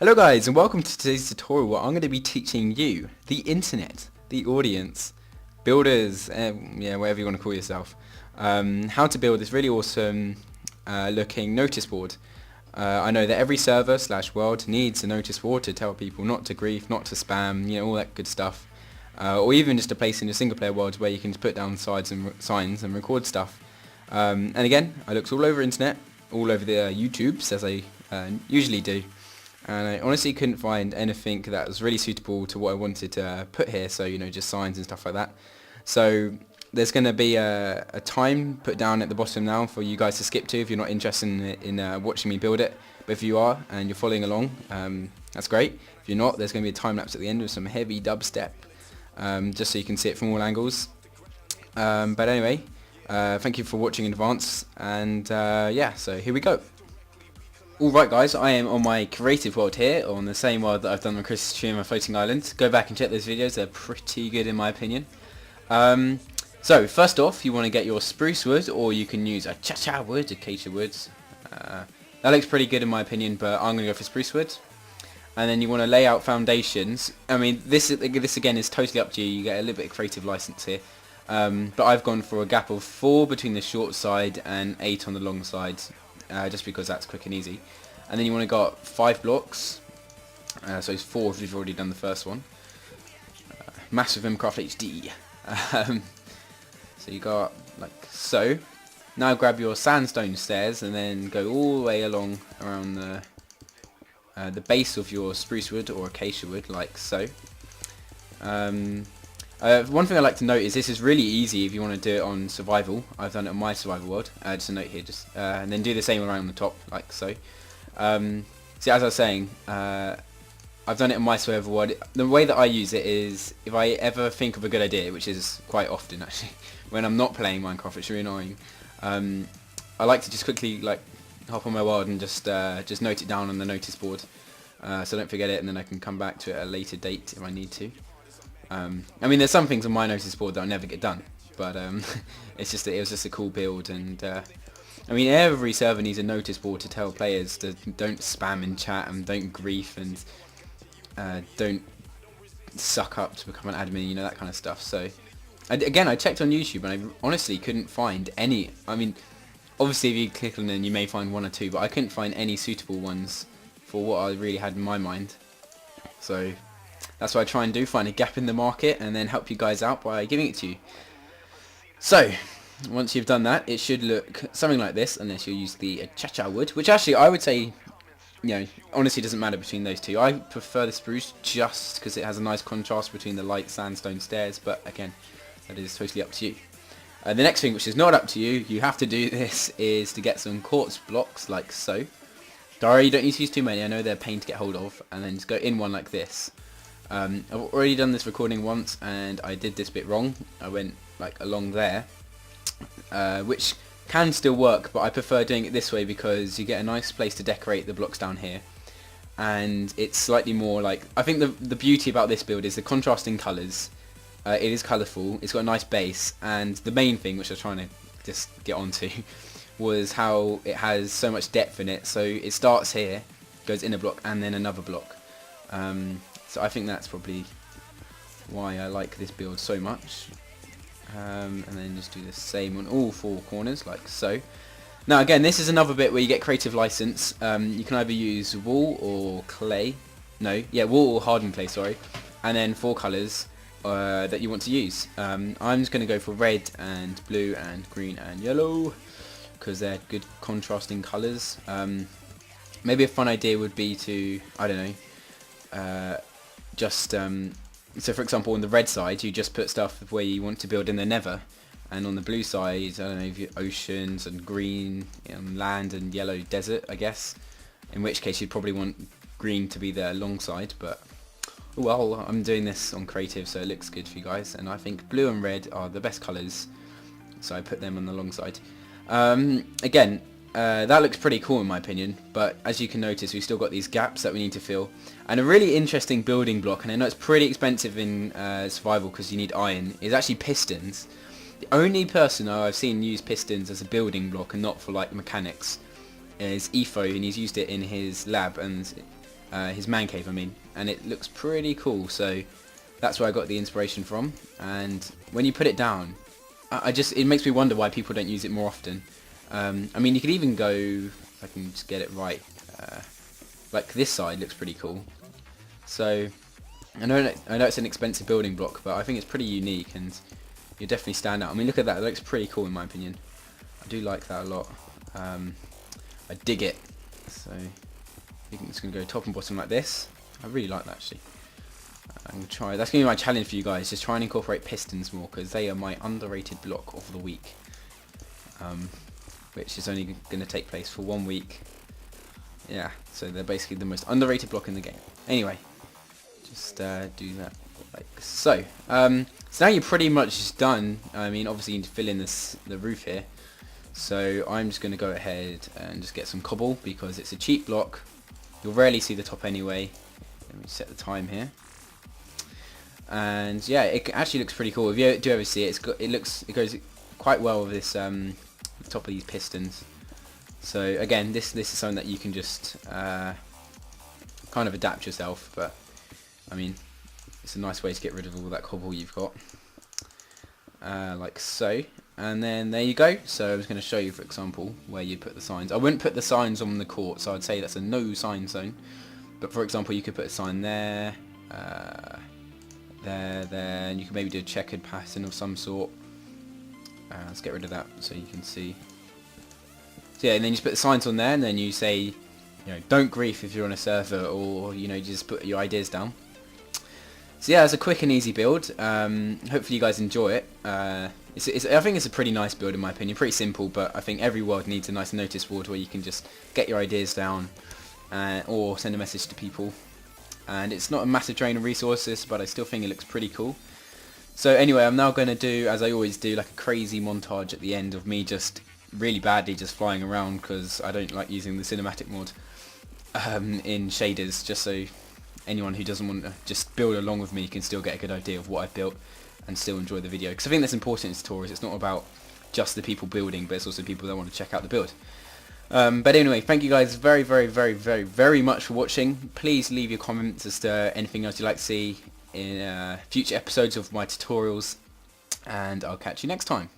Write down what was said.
Hello guys and welcome to today's tutorial where I'm going to be teaching you, the internet, the audience, builders, whatever you want to call yourself, how to build this really awesome looking notice board. I know that every server / world needs a notice board to tell people not to grief, not to spam, all that good stuff. Or even just a place in a single player world where you can just put down signs and record stuff. And again, I looked all over internet, all over the YouTubes as I usually do. And I honestly couldn't find anything that was really suitable to what I wanted to put here, so just signs and stuff like that. So there's going to be a time put down at the bottom now for you guys to skip to if you're not interested in watching me build it. But if you are and you're following along, that's great. If you're not, there's going to be a time lapse at the end with some heavy dubstep, just so you can see it from all angles. But anyway, thank you for watching in advance, and so here we go. Alright guys, I am on my creative world here, on the same world that I've done on Christmas Tree and my floating island. Go back and check those videos, they're pretty good in my opinion. So first off, you want to get your spruce wood, or you can use a cha-cha wood, acacia wood. That looks pretty good in my opinion, but I'm going to go for spruce wood. And then you want to lay out foundations. I mean, this again is totally up to you, you get a little bit of creative license here. But I've gone for a gap of 4 between the short side and 8 on the long side. Just because that's quick and easy. And then you want to got 5 blocks, so it's 4 if you've already done the first one. Massive MCraftHD. So you got like so. Now grab your sandstone stairs and then go all the way along around the base of your spruce wood or acacia wood, like so. One thing I like to note is this is really easy if you want to do it on survival. I've done it on my survival world. Just a note here, and then do the same around the top, like so. See, as I was saying, I've done it on my survival world. The way that I use it is, if I ever think of a good idea, which is quite often actually, when I'm not playing Minecraft, it's really annoying. I like to just quickly hop on my world and just note it down on the notice board, so I don't forget it, and then I can come back to it at a later date if I need to. I mean, there's some things on my notice board that I'll never get done, but it was just a cool build, and I mean, every server needs a notice board to tell players to don't spam in chat and don't grief and don't suck up to become an admin, that kind of stuff. So again, I checked on YouTube and I honestly couldn't find any. I mean, obviously if you click on them you may find 1 or 2, but I couldn't find any suitable ones for what I really had in my mind. So that's what I try and do, find a gap in the market and then help you guys out by giving it to you. So once you've done that, it should look something like this, unless you use the cha-cha wood, which actually I would say, honestly doesn't matter between those two. I prefer the spruce just because it has a nice contrast between the light sandstone stairs, but again, that is totally up to you. The next thing, which is not up to you, you have to do this, is to get some quartz blocks like so. You don't need to use too many, I know they're a pain to get hold of, and then just go in one like this. I've already done this recording once and I did this bit wrong. I went along there, which can still work, but I prefer doing it this way because you get a nice place to decorate the blocks down here, and it's slightly more I think the beauty about this build is the contrasting colours. It is colourful, it's got a nice base, and the main thing which I was trying to just get onto was how it has so much depth in it. So it starts here, goes in a block and then another block. So I think that's probably why I like this build so much. And then just do the same on all 4 corners, like so. Now again, this is another bit where you get creative license. You can either use wool or clay. Wool or hardened clay, sorry. And then 4 colours that you want to use. I'm just going to go for red and blue and green and yellow, because they're good contrasting colours. Maybe a fun idea would be to, I don't know, so for example on the red side you just put stuff where you want to build in the nether, and on the blue side, I don't know, if you oceans and green land and yellow desert, I guess, in which case you'd probably want green to be the long side, but well, I'm doing this on creative so it looks good for you guys, and I think blue and red are the best colours, so I put them on the long side. Again, that looks pretty cool in my opinion, but as you can notice we've still got these gaps that we need to fill. And a really interesting building block, and I know it's pretty expensive in survival because you need iron, is actually pistons. The only person I've seen use pistons as a building block and not for mechanics is Etho, and he's used it in his lab, and his man cave I mean, and it looks pretty cool, so that's where I got the inspiration from. And when you put it down, it makes me wonder why people don't use it more often. I mean, you could even go, if I can just get it right, like this side looks pretty cool. So I know it's an expensive building block, but I think it's pretty unique and you definitely stand out. I mean, look at that, it looks pretty cool in my opinion. I do like that a lot. I dig it. So I think it's going to go top and bottom like this. I really like that actually. I'm going to try, that's going to be my challenge for you guys, just try and incorporate pistons more, because they are my underrated block of the week. Which is only going to take place for 1 week. Yeah, so they're basically the most underrated block in the game. Anyway, just do that like so. So now you're pretty much done. I mean, obviously you need to fill in the roof here. So I'm just going to go ahead and just get some cobble, because it's a cheap block. You'll rarely see the top anyway. Let me set the time here. And yeah, it actually looks pretty cool. If you do ever see it, it goes quite well with this the top of these pistons. So again, this is something that you can just kind of adapt yourself. But I mean, it's a nice way to get rid of all that cobble you've got, like so. And then there you go. So I was going to show you, for example, where you put the signs. I wouldn't put the signs on the court, so I'd say that's a no sign zone. But for example, you could put a sign there, there, and you could maybe do a checkered pattern of some sort. Let's get rid of that so you can see. So yeah, and then you just put the signs on there, and then you say, you know, don't grief if you're on a server, or you know, you just put your ideas down. So yeah, it's a quick and easy build. Hopefully you guys enjoy it. I think it's a pretty nice build in my opinion, pretty simple, but I think every world needs a nice notice board where you can just get your ideas down, or send a message to people. And it's not a massive drain of resources, but I still think it looks pretty cool. So anyway, I'm now going to do, as I always do, like a crazy montage at the end of me just really badly just flying around, because I don't like using the cinematic mod in shaders, just so anyone who doesn't want to just build along with me can still get a good idea of what I've built and still enjoy the video. Because I think that's important in tutorials. It's not about just the people building, but it's also people that want to check out the build. But anyway, thank you guys very much for watching. Please leave your comments as to anything else you'd like to see in future episodes of my tutorials, and I'll catch you next time.